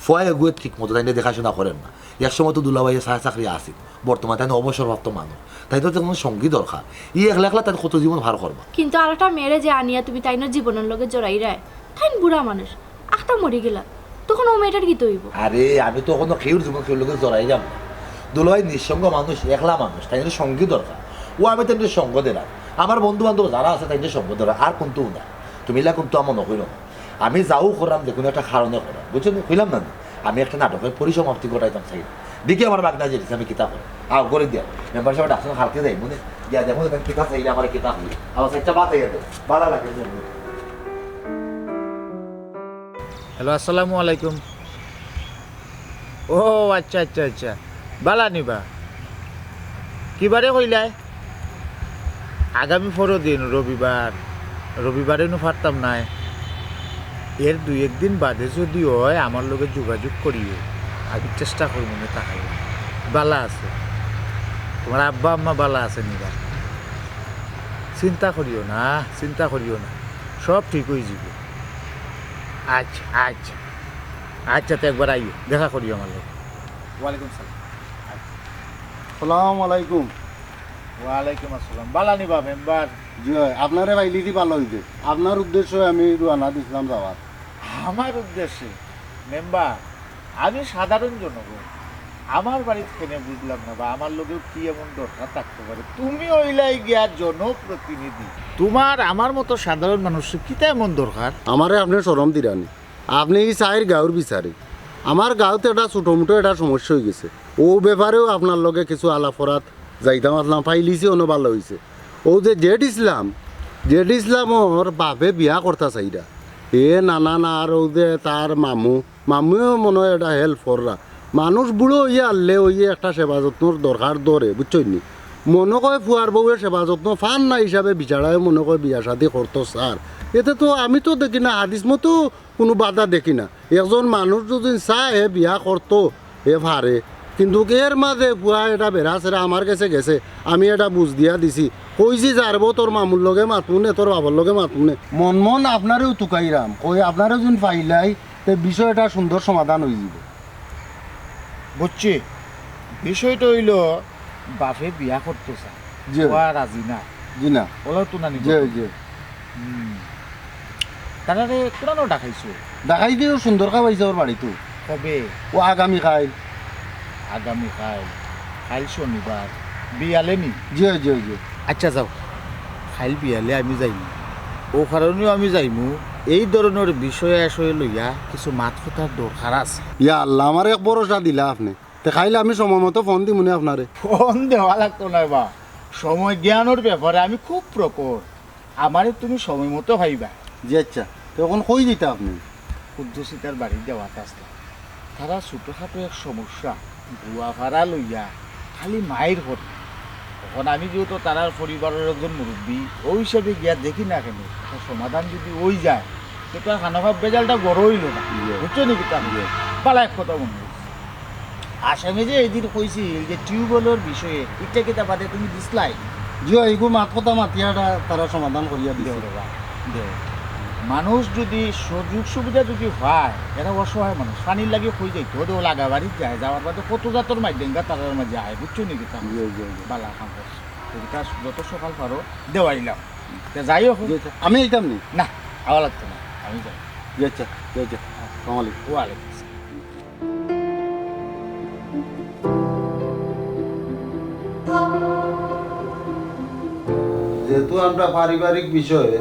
ফয় এগুয়ে ঠিক মতো তাই দেখাশোনা করেন না একসময় তো দুলাভাইয়ের সাহা চাকরি আসিল বর্তমানে তাই অবসরপ্রাপ্ত মানুষ তাই তো তখন সঙ্গী দরকার ই একলা একলা তাই কত জীবন ভার করবা কিন্তু আরেকটা মেয়েরে যে আনিয়া তুমি তাইনের জীবনের লগে জড়াই রায় তাইন বুড়া মানুষ আখটা মরি গেলা তখন ও মেয়েটার কি তৈব আরে আমি তো কোনো কেউর জীবন কেউ লোকের জড়াই যাব না দুলাভাই নিঃসঙ্গ মানুষ একলা মানুষ তাই সঙ্গী দরকার ও আমি তাই সঙ্গ দিলাম আমার বন্ধু বান্ধব যারা আছে তাই সঙ্গ দরকার আর কিন্তু না তুমি এলা কিন্তু আমার নকইল না আমি যাও করলাম দেখুন একটা কারণে করাম বুঝছো কইলাম না আমি একটা নাটকের পরিসমাপ্তি ঘটাইতাম চাই দেখি আমার বাগনা যেতেছি আমি কিতাব করে দিয়া মেম্বার সাহেব ডাকছেন হালকে যাই মনে দিয়া দেখুন কিতাব চাইলে আমার কিতাব হই আমার সেটা বাতাই যাবে ভালো লাগে হ্যালো আসসালামু আলাইকুম ও আচ্ছা আচ্ছা আচ্ছা বালা নিবা কিবারে কইলাই আগামী 15 দিন রবিবারে নো পারতাম নাই এর 2-1 দিন বাদে যদি হয় আমার লগে যোগাযোগ করিও আমি চেষ্টা করি মনে তাকাই বালা আছে তোমার আব্বা আম্মা বালা আছে নিবা চিন্তা করিও না সব ঠিক হয়ে যাবে আচ্ছা আচ্ছা আচ্ছা তো একবার আইও দেখা করিও আমার লগে ওয়ালাইকুম সালাম সালাম আলাইকুম ওয়ালাইকুম আসসালাম বালা নিবা মেম্বার জি আপনারে বাইলি দি ভালো হইছে আপনার উদ্দেশ্যে আমি রওনা দিছিলাম যাওয়ার আমার উদ্দেশ্যে মেম্বার আমি সাধারণ জনগণ আমার বাড়িতে কেনে বুঝলাম না বা আমার লোকেও কি এমন দরকার থাকতে পারে তুমি ওইলাই গিয়া জনপ্রতিনিধি তোমার আমার মতো সাধারণ মানুষের কি এমন দরকার আমারে আপনি শরম দিরানি আপনি এই চায়ের গাঁর বিচারে আমার গাঁৱতে এটা ছোটো মোটো এটা সমস্যা হয়ে গেছে ও ব্যাপারেও আপনার লগে কিছু আলাপরাত যাইতাম আসলাম পাইলিছি অন্য ভালো হয়েছে ও যে জেড ইসলামর বাপে বিয়া করতা চাইরা এ নানা না আর ও যে তার মামুও মনে হয় এটা হেল্প কররা মানুষ বুড়ো হইয়া আনলে হইয়ে একটা সেবা যত্নর দরকার ধরে বুঝছনি মনে কয় ফুয়ার বউয়ের সেবা যত্ন ফান না হিসাবে বিচারায় মনে কয় বিয়া শাদি করতো স্যার এতে তো আমি তো দেখি না হাদিস মতো কোনো বাধা দেখি না একজন মানুষ যদি চায় বিয়া করতো এ ভারে কিন্তু এর মাঝে ফুয়া এটা বেড়া সেরা আমার কাছে গেছে আমি এটা বুঝ দিয়া দিছি কইছি যারব তোর মামুর লগে মাতুনে তোর বাবার লগে মাতুনে মন আপনারেও তুকাইরাম কই আপনারেও যদি পাইলাই তে বিষয়টা সুন্দর সমাধান হয়ে যাবে বুঝছি বিষয়টা হইল বাপে বিয়া করতে চায় জি রাজি না জি না ওলাও তো না জি জি তারা কোরআনও ডাকাইছো দেখাই দিও সুন্দর খাওয়াইছে ওর বাড়ি তো কবে ও আগামী খাই খাইল শনিবার বিয়ালে নি জি জি জি আচ্ছা যাও খাইল বিয়ালে আমি যাইম ও কারণেও আমি যাইমু এই ধরনের বিষয় আসলে লইয়া কিছু মাত কথার দরকার আছে ইয়া আল্লাহ আমার এক ভরসা দিলা আপনি তে খাইলে আমি সময় মতো ফোন দিই মনে আপনারে ফোন দেওয়া লাগতো না বা সময় জ্ঞানের ব্যাপারে আমি খুব প্রকট আমারে তুমি সময় মতো ভাইবা জি আচ্ছা তখন কই দিতা আপনি কুদ্দুসিতার বাড়ি দেওয়াত আসলাম তারা ছোটোখাটো এক সমস্যা ভুয়া ভাড়া লইয়া খালি মায়ের ঘটে তখন আমি যেহেতু তারার পরিবারের একজন মুরব্বী ওই হিসাবে গিয়া দেখি না কেন একটা সমাধান যদি ওই যায় সেটা খানাভাব বেজালটা গড় হইল না বুঝছো নাকি তাহলে পালা এক কথা মনে হয়েছে আসামে যে এই দিন কইছিল যে টিউবওয়েলের বিষয়ে এটা কেটা বাদে তুমি দিসলাই জি এইগো মাত কথা মাতিয়াটা তারা সমাধান করিয়া দিও দেও মানুষ যদি সুযোগ সুবিধা যদি হয় এরা অসহায় মানুষ পানির লাগে হয়ে যাইতো ওদের লাগা বাড়ি যায় যাওয়ার বাদে কত জাতর মাধ্যমে তাদের মাঝে আয় বুঝছো নাকি বালা কাম করছে যত সকাল পারো দেওয়াইলাম যাই হোক আমি এইতাম নি না আওয়া লাগতো না, আমি যাই। আচ্ছা আচ্ছা আসসালামু আলাইকুম। ওয়ালাইকুম আসসালাম। যেহেতু আমরা পারিবারিক বিষয়ে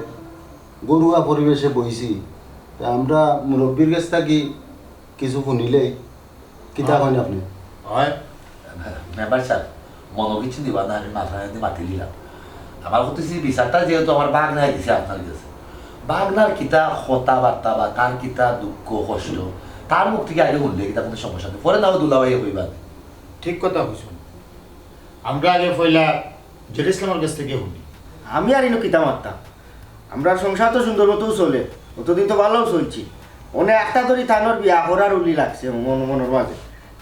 গরুয়া পরিবেশে বইছি, তা আমরা মুরব্বীর কাছ থাকি কিছু শুনিলেই কিতা কইন আপনি? হয় মেম্বার স্যার মনে কিছু দিবা না, আমি মাথায় মাতি দিলাম। আমার হতেছি বিচারটা যেহেতু আমার বাগনায় দিছে আপনার কাছে, বাগনার কিতা কথাবার্তা বা তার কিতা দুঃখ কষ্ট তার মুখ থেকে আগে শুনলে কিতা কোনো সমস্যা নেই, পরে নাও দুলাভাই কইবা। ঠিক কথা বুঝুন, আমরা আগে পয়লা জেড ইসলামের কাছ থেকে শুনি। আমি আর ইনো কিতা মারতাম, আমরা সংসার তো সুন্দর মতো চলে, অতদিন তো ভালোও চলছি। অনেক একটা ধরি তানোর বিয়া করার উলি লাগছে মনের মাঝে,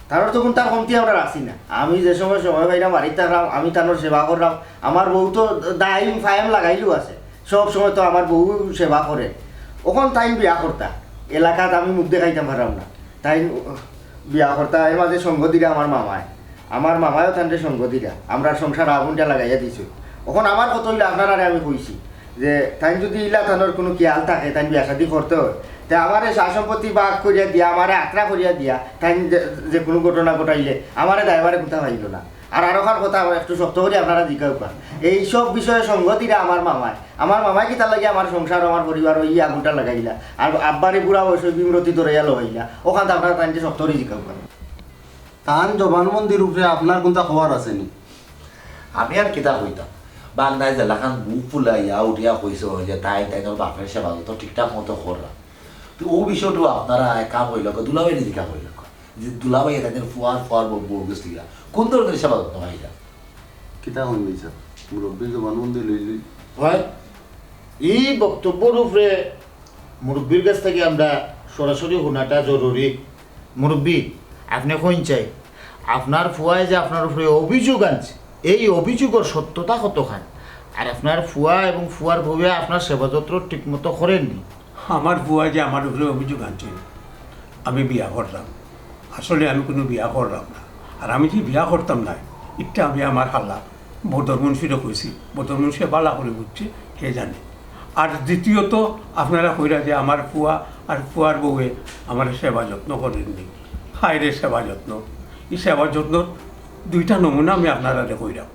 তানোর তখন তার কমতি আমরা রাখছি না। আমি যে সময় পাইলাম বাড়িতে থাকলাম, আমি তানোর সেবা করলাম। আমার বউ তো দাইম ফাইম লাগাইলেও আছে, সব সময় তো আমার বউ সেবা করে। ওখান তাই বিয়া করতা, এলাকাত আমি মুখ দেখাইতাম পারলাম না, তাই বিয়া করতা। এর মাঝে সঙ্গ দিলা আমার মামায়ও তান্ডে সঙ্গ দিলা, আমরা সংসার আগুনটা লাগাইয়া দিছো। এখন আমার কত হইলে আপনার আরে আমি কইছি যে তাই যদি ইলা তানোর কোনো খেয়াল থাকে, তাই বিয়া শাদি করতে হয়, তা আমার সম্পত্তি বাঘ করিয়া দিয়া, আমারে আঁকড়া করিয়া দিয়া, তাই যে কোনো ঘটনা ঘটাইলে আমারে দায়বারে কোথা ভাইল না। আর আরোখান কথা একটু শক্ত করে আপনারা জিজ্ঞাসা করেন, এইসব বিষয়ে সঙ্গতিরা আমার মামায় কি তার লাগে আমার সংসার আমার পরিবার ওই আগুনটা লাগাইলা, আর আব্বারে বুড়া বয়স বিমরতি ধরাইয়া লইলা, ওখান থেকে আপনারা তাই শক্ত করে জিজ্ঞাসা করেন। তান জবানবন্দির উপরে আপনার কোনটা খবর আসেনি? আমি আর কিতা কইতাম, বাগনায় জেলাখান বুক ফুলাইয়া উঠিয়া কইছে যে তাই তাইনোর বাপের সেবা তো ঠিকঠাক মতো করলাম। তো ও বিষয়টা আপনারা কাম হইল দুলাভাই নিজে কাম হইল যে দুলাভাই তাদের ফুয়ার বউগেছ দিলা কোন ধরনের সেবা যত্ন হইলা কিতা হইন দিছে মুরব্বী জবানবন্দি লইলি হয় এই বক্তব্যর উপরে মুরব্বীর কাছ থেকে আমরা সরাসরি শোনাটা জরুরি। মুরব্বী, আপনি কইন চাই আপনার ফুয়ায় যে আপনার উপরে অভিযোগ আনছে, এই অভিযোগের সত্যতা কতখান? আর আপনার ফুয়া এবং ফুয়ার বউয়ে আপনার সেবা যত্ন ঠিকমতো করেননি? আমার বুয়া যে আমার উপরে অভিযোগ আনছে আমি বিয়া করলাম, আসলে আমি কোনো বিয়া করলাম না। আর আমি যে বিয়া করতাম না, এটা আমি আমার হাল্লা বদর মুন্সিরও কইছি, বদর মুন্সি বালা করে বুঝছে, কে জানে। আর দ্বিতীয়ত আপনারা কইরা যে আমার ফুয়া আর ফুয়ার বউয়ে আমার সেবা যত্ন করেননি। হায়রে সেবা যত্ন, এই সেবা যত্নর দুইটা নমুনা আমি আপনারা কইরাম।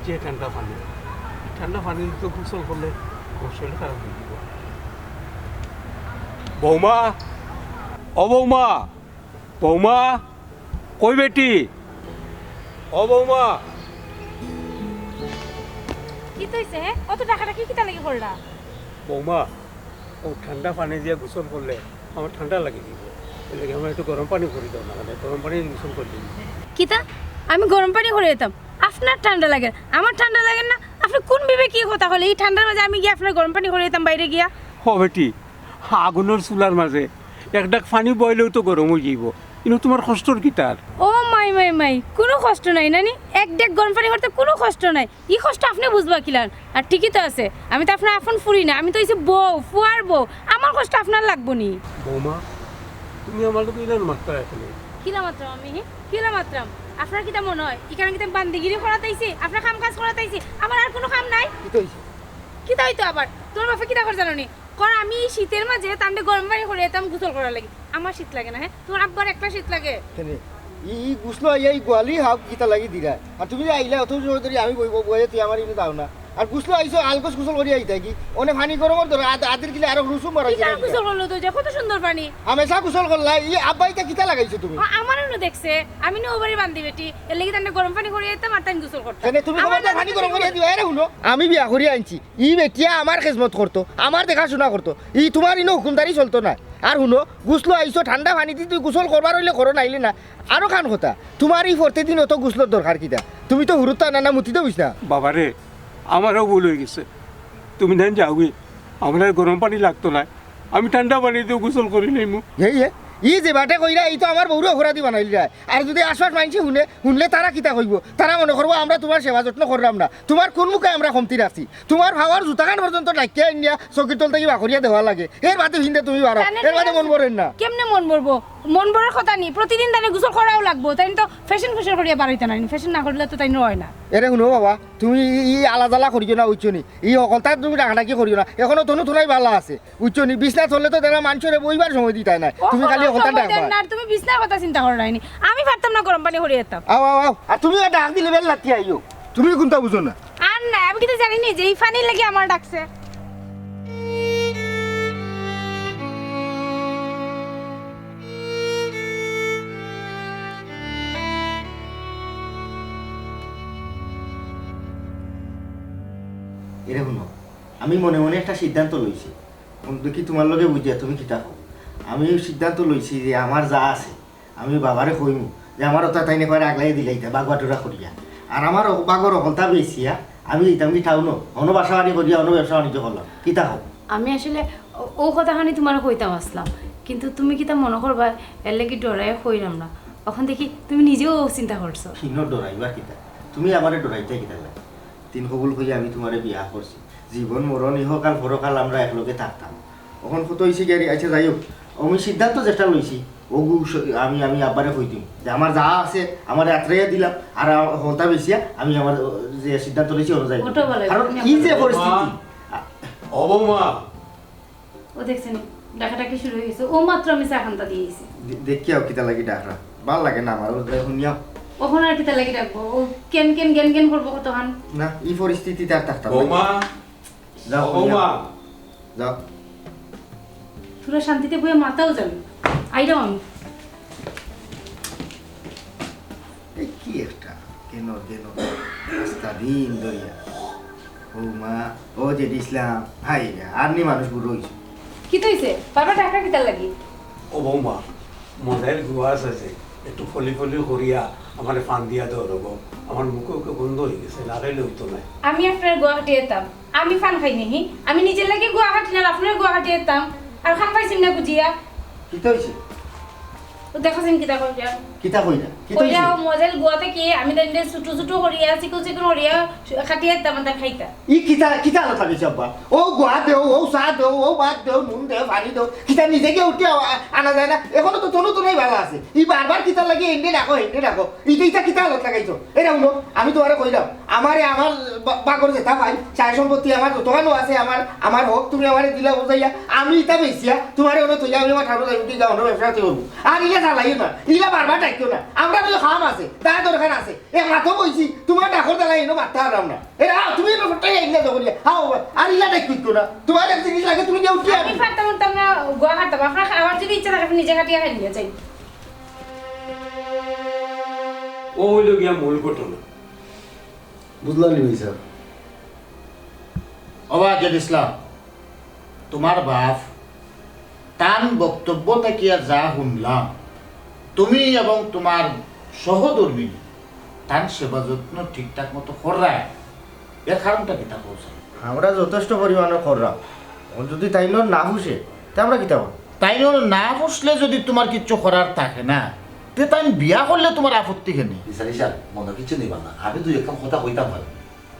যে ঠান্ডা পানি তো গোসল করলে শরীর খারাপ হয়ে যাব। বৌমা, ও বৌমা, বৌমা কই বেটি, ও বৌমা। কি তৈছে হে? অত টাকাটা কি কিতা লাগি করলা? বৌমা, ও ঠান্ডা পানি দিয়ে গোসল করলে আমার ঠান্ডা লাগে দিব, এলাকে আমার একটু গরম পানি করে দাও না, মানে গরম পানি গোসল করে দিন। কিতা আমি গরম পানি করে যেতাম, আপনার ঠান্ডা লাগে, আমার ঠান্ডা লাগে না? আপনি কোন বিবে কি কথা বলে? এই ঠান্ডার মাঝে আমি গিয়ে আপনার গরম পানি করে যেতাম বাইরে গিয়া? হ বেটি, আগুনের চুলার মাঝে এক ডাক পানি বইলেও তো গরম হয়ে যাইব, কিন্তু তোমার কষ্টর কি তার? ও মাই কোনো কষ্ট নাই নানি, এক ডেক গরম পানি করতে কোনো কষ্ট নাই। ই কষ্ট আপনি বুঝবা কিলান? আর ঠিকই তো আছে, আমি তো আপনার আপন ফুরি না, আমি তো হইছি বউ, ফুয়ার বউ, আমার কষ্ট আপনার লাগবো নি। বৌমা, তুমি আমার লোক ইলান মাত্রা এখানে কিলা মাত্রাম আমি, কিলা মাত্রাম? আপনার কিতা মনে হয় এখানে কিতা বান্দিগিরি করাতাইছি, আপনার কাম কাজ করাতাইছি? আমার আর কোনো কাম নাই। কিতা হইতো আবার তোমার বাপে কিতা করে জানো নি? কারণ আমি এই শীতের মাঝে তান্ডে গরম পানি করে যেতাম গোসল করার লাগে। আমার শীত লাগে না, হ্যাঁ? তোমার আব্বার একটা শীত লাগে। ই গুছলো এই গোয়ালি হাফ কিতা লাগি দিরা, আর তুমি যে আইলা অত ধরে আমি বইয়ে তুই আমার ইনো দাও না। আর গুছলো আইসো আলগোস গুসল করি আইতা কি অনেক পানি গরমের ধরে আদির গিলে আরো রুসুম মারাই কিতা গোসল করলো তো, যে কত সুন্দর পানি। হামেশা গুসল করলা, ই আব্বাইটা কিতা লাগাইছো তুমি? আমারও না দেখছে, আমি না ওবারই বান্ধি বেটি, এর লাগি তান্ডে গরম পানি করে যেতাম আর তাই গোসল করতাম। কেন তুমি তোমার পানি গরম করে দিও? আরে শুনো, আমি বিয়া করি আনছি, ই বেটিয়া আমার খেজমত করতো, আমার দেখাশোনা করতো, ই তোমার ইনো হুকুমদারি চলতো না। আর শুনো, গুছলো আইসো ঠান্ডা পানি দিয়ে তুই গোসল করবার হইলে করো নাইলে না। আরো খান কথা, তোমার এই প্রতিদিন অত গুছলোর দরকার কিতা? তুমি তো হুরুত্তা নানা মুতিতে বুঝ না। বাবারে, আমারও ভুল হয়ে গেছে, তুমি দেন যাওগে, আমার আর গরম পানি লাগতো না, আমি ঠান্ডা পানি দিয়ে গোসল করি নাই। এই ই যে বাটে কইরা এই তো আমার বউরে অপরাধী বানাইল যায় আর যদি আশপাশ মানছে শুনলে তারা কিতা কইব তারা মনে করবো আমরা তোমার সেবা যত্ন করলাম না তোমার কোন মুখে আমরা কমতি রাখছি তোমার ভাবার জুতাখান পর্যন্ত ডাকিয়া আনিয়া চকির তল থেকে বাকরিয়া দেওয়া লাগে এর বাদে হিন্দে তুমি বাড়ো এর বাদে মন বলেন না কেমনে মন মরবো মন বড়ার কথা নি প্রতিদিন তাই গোসল করাও লাগবো তাই তো ফ্যাশন করিয়া বাড়াইতে নাই ফ্যাশন না করলে তো তাই হয় না এরে শুনো বাবা তুমি ই আলাদা করিও না উচ্চনি ই অকলতা তুমি ডাকাডাকি করিও না এখনো তনু থুনাই ভালো আছে উচ্চনি বিছনা চললে তো তারা মানুষের বইবার সময় দিতাই নাই তুমি খালি অকলতা ডাকবা না তুমি বিছনার কথা চিন্তা করো নাইনি আমি পারতাম না গরম পানি হরিয়ে যেতাম আও আও আও আর তুমি ডাক দিলে বেল লাতি আইও তুমি কোনটা বুঝো না আর না আমি কিন্তু জানি নি যে এই ফানি লাগি আমার ডাকছে এরে শুনো আমি মনে মনে একটা সিদ্ধান্ত লইছি দেখি তোমার লগে বুঝিয়া তুমি কিতা হও আমি সিদ্ধান্ত লইছি যে আমার যা আছে আমি বাবারে কইমু যে আমার ওটা তাইনে করে আগলাই দিলাইতা বাগবাটুরা করিয়া আর আমার বাগর অকলতা বেশিয়া আমি দিতাম কি ঠাউন অন্য বাসা বাণী করিয়া অন্য ব্যবসা বাণিজ্য করলাম কিতা হও আমি আসলে ও কথাখানি তোমার কইতাম আসলাম কিন্তু তুমি কিতা মনে করবা এর লাগি ডরাই কইরাম না এখন দেখি তুমি নিজেও চিন্তা করছো কিনো ডরাইবা কিতা তুমি আমারে ডরাইতে কিতা লাগে তিন কবুল হইয়া আমি তোমারে বিয়া করছি জীবন মরণ ইহকাল পরকাল আমরা একলগে থাকতাম এখন কত হয়েছে গাড়ি আচ্ছা যাই হোক আমি সিদ্ধান্ত যেটা লইছি ওগু আমি আমি আব্বারে কই দিম যে আমার যা আছে আমার আত্রাইয়া দিলাম আর হলতা বেশিয়া আমি আমার যে সিদ্ধান্ত লইছি অনুযায়ী কারণ কি যে পরিস্থিতি ও বৌমা ও দেখছেন ডাকাটাকি শুরু হয়ে গেছে ও মাত্র আমি চাখান্তা দিয়েছি দেখিয়াও কিতা লাগি ডাকরা ভাল লাগে না আমার শুনিয়াও ওখানে আর কিতা লাগি রাখবো ও কেন কেন জ্ঞান জ্ঞান করবো কতক্ষণ না এই পরিস্থিতিতে আর থাকতাম না। বৌমা যাও বৌমা যাও তোরা শান্তিতে বইয়ে মাথাও যাবে আইরাও আমি এই কি একটা কেন কেন রাস্তা দিন ধরিয়া ও মা ও যে ইসলাম ভাই আর নি মানুষ বুড়ো হইছে কি তো হইছে বাবা টাকা কিতা লাগি ও বৌমা মদের গুয়াস আছে একটু ফলি ফলি করিয়া আমার ফান দিয়া ধরব আমার মুখে বন্ধ হয়ে গেছে লাগাইলে হইতো না আমি আপনার গুয়াহাটি যেতাম আমি ফান খাই নাহি আমি নিজের লাগে গুয়াহাটি না আপনার গুয়াহাটি যেতাম আর খান পাইছিম না বুঝিয়া কি তো হইছে ও দেখাছেন কিতা কইরা কিতা কইরা কি তো কইরা হইছে মজেল গুয়াতে কি আমি তাইলে ছোট ছোট করিয়া চিকন চিকন করিয়া খাটিয়া যেতাম তা খাইতা ই কিতা কিতা আলো লাগিছে আব্বা ও গোয়া দেও ও চা দেও ও ভাত দেও নুন দেও পানি দেও কিতা নিজে গিয়ে উঠে আনা যায় না এখনো তো তনু তনুই ভালো আছে ই বারবার কিতা লাগে এন্ডে ডাকো ইটা কিতা আলো লাগাইছো এরা শুনো আমি তোমারে কইলাম আমার বাগর যেটা ভাই চায় সম্পত্তি আমার যতখানো আছে আমার হোক তুমি আমারে দিলা বুঝাইয়া আমি ইটা বেশিয়া তোমারে ওনো তৈয়া আমি আমার ঠাকুর যাই যাও অন্য ব্যবসাতে করবো আর ইলা জ্বালাইও না ইলা বারবার ডাকিও না আমরা তো খাম আছে তার দরকার আছে এক মাথা বইছি তোমার ডাকর জ্বালাই এনো মাথা হারাম না এরা তুমি এনো ফটাই আইলা দগরিয়া হাও আর ইলা ডাকিও না তোমার এক জিনিস লাগে তুমি যে উঠি আমি পারতাম না গুয়াহাটি আপনার আমার যদি ইচ্ছা থাকে আপনি নিজে খাটিয়া খাই নিয়ে যাই ও হইল গিয়া মূল ঘটনা বুঝলাম নি ভাই স্যার অবাজেদ ইসলাম তোমার বাপ তান বক্তব্য থেকে যা শুনলাম তুমি এবং তোমার সহধর্মী তান সেবা যত্ন ঠিকঠাক মতো করায় এর কারণটা কিতা বলছে আমরা যথেষ্ট পরিমাণে করলাম যদি তাই না হুসে তা আমরা কিতা বল তাই না হুসলে যদি তোমার কিচ্ছু করার থাকে না তে তাই বিয়া করলে তোমার আপত্তি কেনে মনে কিছু নিবা না আমি দুই একটা কথা কইতাম পারি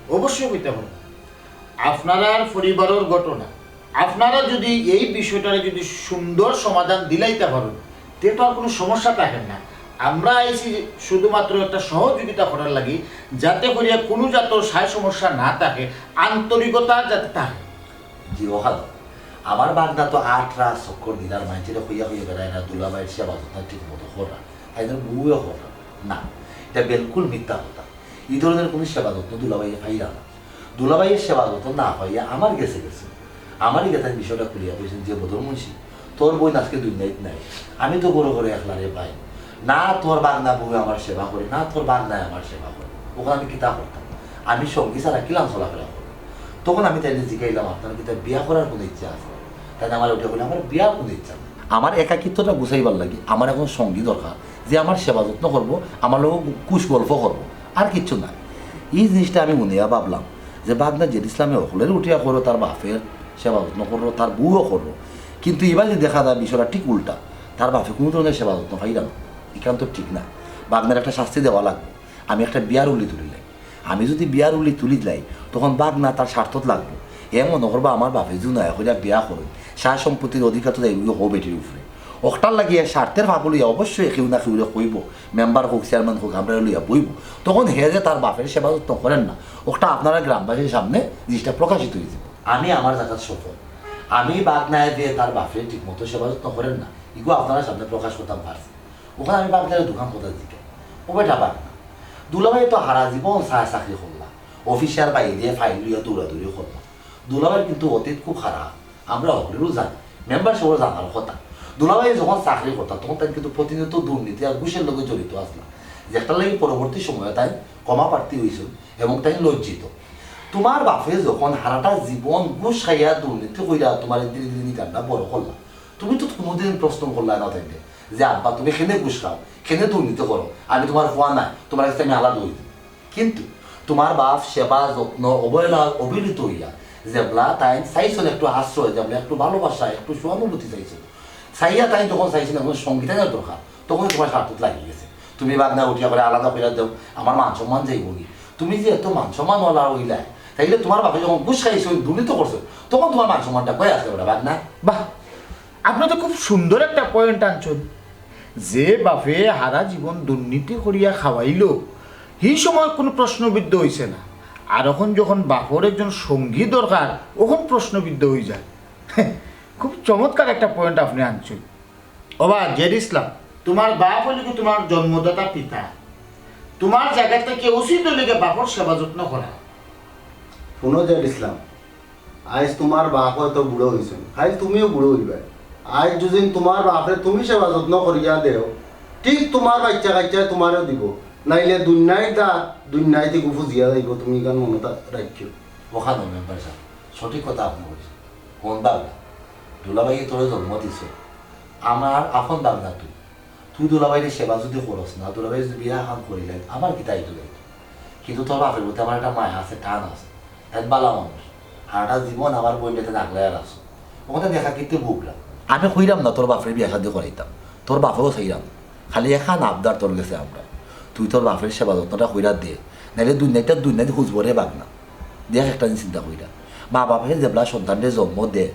অবশ্যই কইতে হবে আপনার পরিবারের ঘটনা আপনারা যদি এই বিষয়টারে যদি সুন্দর সমাধান দিলাইতে পারেন তে তো আর কোনো সমস্যা থাকে না আমরা আইছি শুধুমাত্র একটা সহযোগিতা করার লাগি যাতে করিয়া কোনো জাতর সায় সমস্যা না থাকে আন্তরিকতা যাতে থাকে জি ওহাল আমার বাগদা তো আটরা চক্কর দিনার মাইচেরে হইয়া হইয়া বেড়ায় না দুলাবাইয়ের সেবা যত্ন ঠিক মতো করা তাই বউও করা না এটা বিলকুল মিথ্যা কথা এই ধরনের কোনো সেবা যত্ন দুলাবাইয়ে পাইরা না দুলাবাইয়ের সেবা যত্ন না পাইয়া আমার গেছে আমারই গেছে বিষয়টা খুলিয়া বলছেন যে বদর মুন্সি তোর বই আজকে দুনিয়ায় নাই আমি তো বড় করে একলারে পাই না তোর বাগনা বউ আমার সেবা করে না তোর বাগনায় আমার সেবা করে ওখানে আমি কিতা করতাম আমি সঙ্গী ছাড়া কিলাম চলাফেরা করবো তখন আমি তাই জিজ্ঞাইলাম আপনার কি তাই বিয়া করার কোনো ইচ্ছা আছে তাই আমার ওটা বলে আমার বিয়ার কোনো ইচ্ছা নেই আমার একাকিত্বটা গুছাইবার লাগে আমার এখন সঙ্গী দরকার যে আমার সেবা যত্ন করবো আমার লোক কুশ গল্প করবো আর কিচ্ছু নাই এই জিনিসটা আমি মনেয়া ভাবলাম যে বাগনা জেদ ইসলামে হলের উঠিয়া করো তার বাপের সেবা যত্ন করো তার বউও করো কিন্তু এবার যে দেখা যায় বিষয়টা ঠিক উল্টা তার বাপে কোনো ধরনের সেবা যত্ন পাইলাম এখান তো ঠিক না। বাগনার একটা শাস্তি দেওয়া লাগবে। আমি একটা বিয়ার উল্লি তুলিলাই, আমি যদি বিয়ার উল্লি তুলি দিলাই তখন বাগনা তার স্বার্থত লাগবো। এ মনে করবা আমার বাপে জু নয় হইয়া বিয়া করুন, সার সম্পত্তির অধিকার তো এগুলো হো বেটির উপরে। ওটার লাগিয়ে স্বার্থের ভাব লইয়া অবশ্যই কেউ না কেউ কইব, মেম্বার হোক চেয়ারম্যান হোক আমরা লইয়া বইব। তখন হে যে তার বাপের সেবা যত্ন করেন না, ওটা আপনারা গ্রামবাসীর সামনে জিনিসটা প্রকাশিত হয়েছে। আমি আমার জায়গার সফল, আমি বাগনায় দিয়ে তার বাপের ঠিক মতো সেবা যত্ন করেন না, এগুলো আপনারা সামনে প্রকাশ করতাম পারছি। ওখানে আমি বাগনায় দোকান কোথায় দিকে ও বেটা বাগনা দুলাভাই তো হারা জীবন চাকরি করলাম, অফিসার বাইরে দিয়ে ফাইল লইয়া দৌড়াদৌড়ি করলাম। দুলাভাই কিন্তু অতীত খুব খারাপ, আমরা সকলেরও জানি, মেম্বার সবার জানার কথা। দুলাভাই যখন চাকরি করতাম তখন তাই কিন্তু প্রতিনিয়ত দুর্নীতি আর ঘুষের লোকে জড়িত আসলাম, যেটার লাগে পরবর্তী সময়ে তাই কমা প্রার্থী হয়েছিল এবং তাই লজ্জিত। তোমার বাপে যখন হারাটা জীবন ঘুষ খাইয়া দুর্নীতি কইরা তোমার দিনে দিনে নিকান্না বড় করলাম, তুমি তো কোনোদিন প্রশ্ন করলা না থাকবে যে আব্বা তুমি খেনে ঘুষ খাও, খেনে দুর্নীতি করো, আমি তোমার ভুয়া নাই, তোমার কাছে আমি আলাদা হই। কিন্তু তোমার বাপ সেবা যত্ন অবহেলা অবহেলিত হইয়া যেবলা তাই চাইছিল একটু আশ্রয়, যেবলা একটু ভালোবাসা একটু সহানুভূতি চাইছিল, চাইয়া তাই যখন চাইছিল এখন সংগীতানের দরকার, তখন তোমার স্বার্থত লাগিয়ে গেছে। তুমি বাগনা উঠিয়া করে আলাদা করে দাও, আমার মান সম্মান যাইব কি? তুমি যে এত মান সম্মানওয়ালা হইলাই, তাইলে তোমার বাপে যখন ঘুষ খাইছো দুর্নীতি করছো তখন তোমার মান সম্মানটা কয়ে আসলে ওটা বাগনা। বাহ, আপনি তো খুব সুন্দর একটা পয়েন্ট আনছেন। যে বাপে হারা জীবন দুর্নীতি করিয়া খাওয়াইল সেই সময় কোনো প্রশ্নবিদ্ধ হয়েছে না, আর এখন যখন বাপর একজন সঙ্গী দরকার ওখন প্রশ্নবিদ্ধ হয়ে যায়। খুব চমৎকার একটা পয়েন্ট আপনি আনছেন। ওবা জেড ইসলাম, তোমার বাপ হলে কি তোমার জন্মদাতা পিতা, তোমার জায়গা থেকে উচিত হলে বাপর সেবা যত্ন করা। শুনো জেড ইসলাম, আজ তোমার বাপ হয়তো বুড়ো হয়েছেন, আজ তুমিও বুড়ো হইবে। আজ যদি তোমার বাপে তুমি সেবা যত্ন করিয়া দেও, ঠিক তোমার বাচ্চা কাচ্চায় তোমারও দিব, নাইলে দুনিয়াতে ফুজিয়া যাইব। তুমি গান মনত রাখিও। ওখানে মেম্বার সাহেব সঠিক কথা আপনি বলছেন। কোন বাগনা দুলাভাই তোর জন্ম দিছ, আমার আপন বাগনা তুই দুলাভাইয়ের সেবা যদি করস না, দুলাভাই যদি বিয়া খান করিলেন আমার কি দায়িত্ব দায়িত্ব। কিন্তু তোর বাপের প্রতি আমার একটা মায়া আছে, টান আছে, এক বালা মানুষ, সারাটা জীবন আমার বইটাতে নাগলাই আর আসো, ওখানে দেখা কিন্তু বুকলাম। আমি কইরাম না তোর বাপের বিয়া শাদি করাইতাম, তোর বাপেও চাইলাম, খালি এখান আবদার তোর গেছে আমরা, তুই তোর বাপের সেবা যত্নটা কইরা দে, নাইলে দুনিয়াতে খুঁজবো রে বাগনা। দেখ একটা চিন্তা কইরা, মা বাপের যেবলা সন্তানরে জন্ম দে,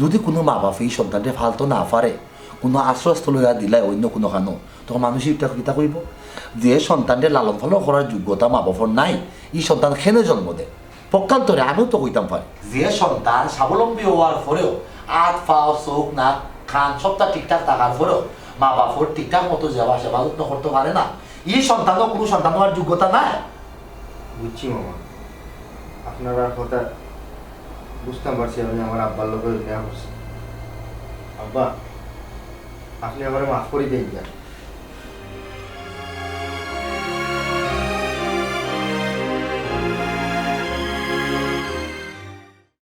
যদি কোনো মা বাপে এই সন্তানরে ফালতো না পারে, কোনো আশ্রয়স্থল দিলাই অন্য কোনো খানো, তখন মানুষ এটা কিতা কইব যে সন্তানরে লালন পালন করার যোগ্যতা মা বাপর নাই, এই সন্তান খেনে জন্ম দে। পক্ষান্তরে আমিও তো কইতাম পারি যে সন্তান স্বাবলম্বী হওয়ার পরেও হাত পাও চোখ নাক খান সবটা ঠিকঠাক থাকার পরেও মা বাপর ঠিকঠাক মতো যাওয়া সেবা যত্ন করতে পারে না, এই সন্তানও কোনো সন্তান হওয়ার যোগ্যতা নাই। বুঝছি মামা, আপনারা কথা বুঝতাম পারছি। আমি আমার আব্বার লোকের বিয়া করছি। আব্বা, আপনি আমার মাফ করে দিন।